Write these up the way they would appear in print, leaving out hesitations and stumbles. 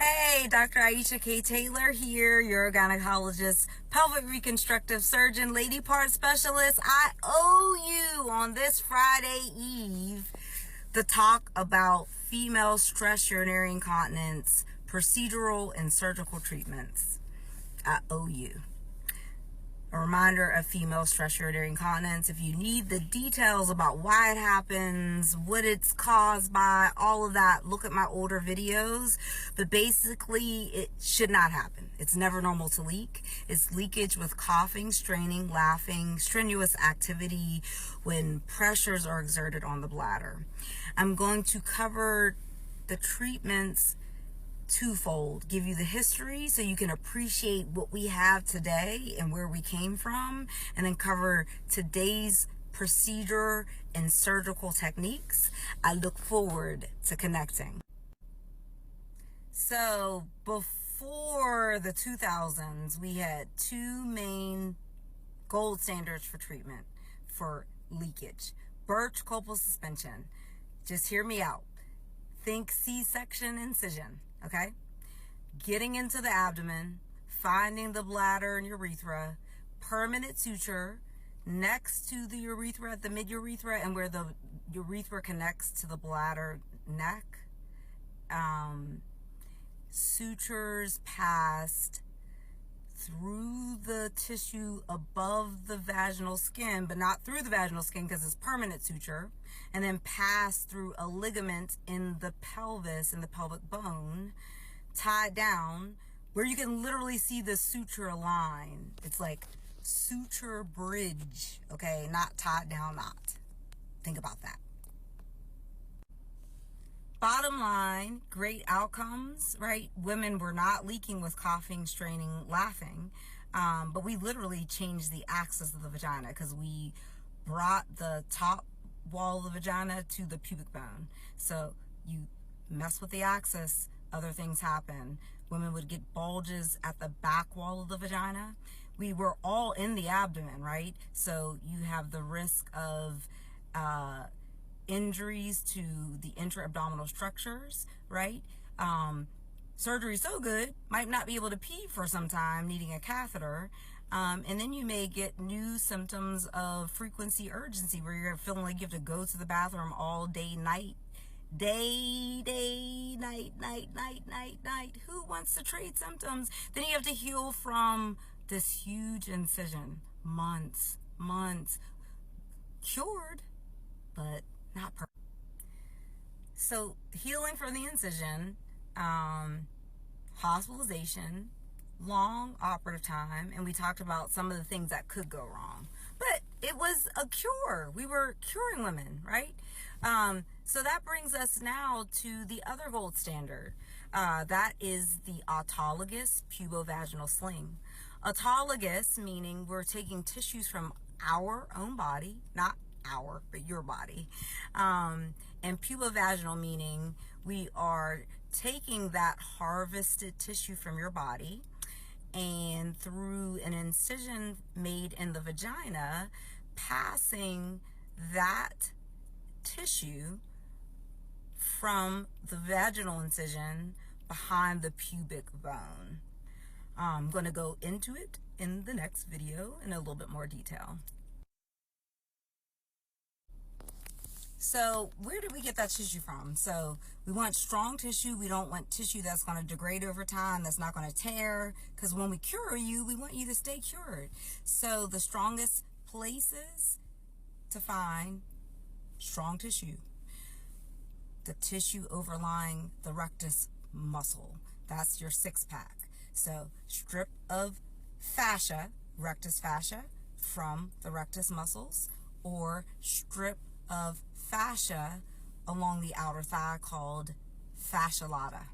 Hey, Dr. Aisha K. Taylor here, your gynecologist, pelvic reconstructive surgeon, lady part specialist. I owe you on this Friday Eve to talk about female stress urinary incontinence, procedural and surgical treatments. I owe you. A reminder of female stress urinary incontinence. If you need the details about why it happens, what it's caused by, all of that, look at my older videos. But basically, it should not happen. It's never normal to leak. It's leakage with coughing, straining, laughing, strenuous activity when pressures are exerted on the bladder. I'm going to cover the treatments twofold, give you the history so you can appreciate what we have today and where we came from, and then cover today's procedure and surgical techniques. I look forward to connecting. So before the 2000s, we had two main gold standards for treatment for leakage. Birch-Kopel suspension. Just hear me out. Think C-section incision. Okay, getting into the abdomen, finding the bladder and urethra, permanent suture next to the urethra at the mid-urethra and where the urethra connects to the bladder neck. Sutures passed through the tissue above the vaginal skin, but not through the vaginal skin because it's permanent suture, and then pass through a ligament in the pelvis, in the pelvic bone, tied down, where you can literally see the suture line. It's like suture bridge, okay? Not tied down knot. Think about that. Bottom line, great outcomes, right? Women were not leaking with coughing, straining, laughing, but we literally changed the axis of the vagina because we brought the top wall of the vagina to the pubic bone. So you mess with the axis, other things happen. Women would get bulges at the back wall of the vagina. We were all in the abdomen, right? So you have the risk of injuries to the intra-abdominal structures, right? Surgery so good, might not be able to pee for some time, needing a catheter. And then you may get new symptoms of frequency urgency where you're feeling like you have to go to the bathroom all day, night. Night. Who wants to trade symptoms? Then you have to heal from this huge incision. Months. Cured, but not perfect. So healing from the incision, hospitalization, long operative time, and we talked about some of the things that could go wrong. But it was a cure. We were curing women, right? So that brings us now to the other gold standard. That is the autologous pubovaginal sling. Autologous meaning we're taking tissues from our own body, not our, but your body. And pubovaginal meaning we are taking that harvested tissue from your body and through an incision made in the vagina, passing that tissue from the vaginal incision behind the pubic bone. I'm going to go into it in the next video in a little bit more detail. So where did we get that tissue from? So we want strong tissue. We don't want tissue that's going to degrade over time, that's not going to tear, because when we cure you, we want you to stay cured. So the strongest places to find strong tissue, the tissue overlying the rectus muscle. That's your six-pack. So strip of fascia, rectus fascia, from the rectus muscles, or strip of fascia along the outer thigh called fascia lata.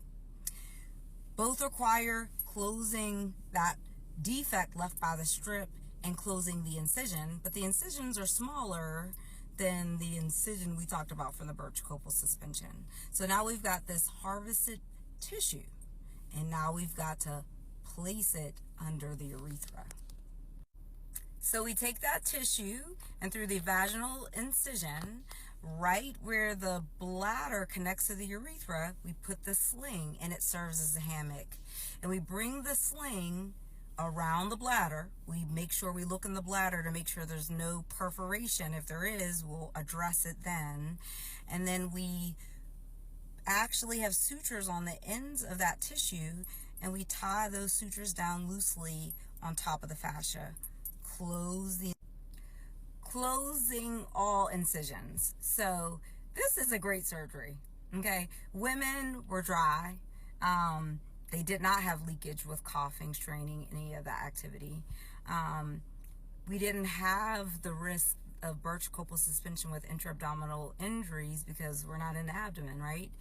Both require closing that defect left by the strip and closing the incision, but the incisions are smaller than the incision we talked about from the Birch-Kopel suspension. So now we've got this harvested tissue, and now we've got to place it under the urethra. So we take that tissue and through the vaginal incision, right where the bladder connects to the urethra, we put the sling and it serves as a hammock. And we bring the sling around the bladder. We make sure we look in the bladder to make sure there's no perforation. If there is, we'll address it then. And then we actually have sutures on the ends of that tissue, and we tie those sutures down loosely on top of the fascia. Closing all incisions. So this is a great surgery. Okay, women were dry. They did not have leakage with coughing, straining, any of that activity. We didn't have the risk of Birch-Copel suspension with intra-abdominal injuries because we're not in the abdomen, right?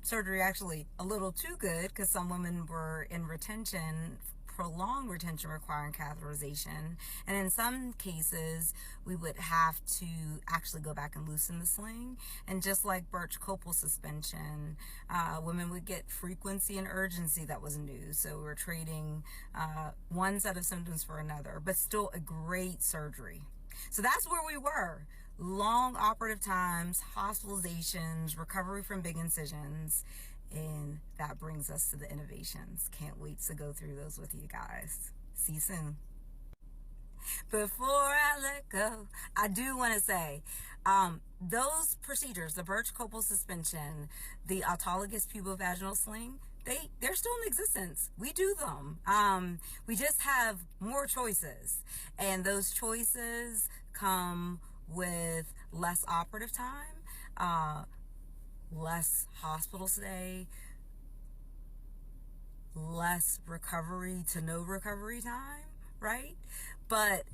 Surgery actually a little too good because some women were in retention, prolonged retention requiring catheterization. And in some cases, we would have to actually go back and loosen the sling. And just like Birch-Copel suspension, women would get frequency and urgency that was new. So we were trading one set of symptoms for another, but still a great surgery. So that's where we were. Long operative times, hospitalizations, recovery from big incisions. And that brings us to the innovations. Can't wait to go through those with you guys. See you soon. Before I let go, I do want to say, those procedures, the Birch-Copel suspension, the autologous pubovaginal sling, they're still in existence. We do them. We just have more choices. And those choices come with less operative time, less hospital stay, less recovery to no recovery time, right? But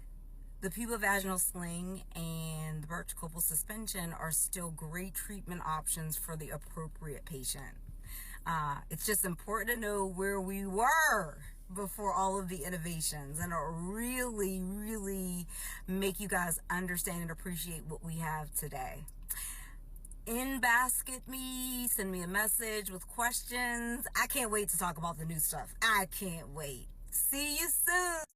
the pubovaginal sling and the Birch-Copel suspension are still great treatment options for the appropriate patient. It's just important to know where we were before all of the innovations, and it'll really, really make you guys understand and appreciate what we have today. In-basket me, send me a message with questions. I can't wait to talk about the new stuff. I can't wait. See you soon.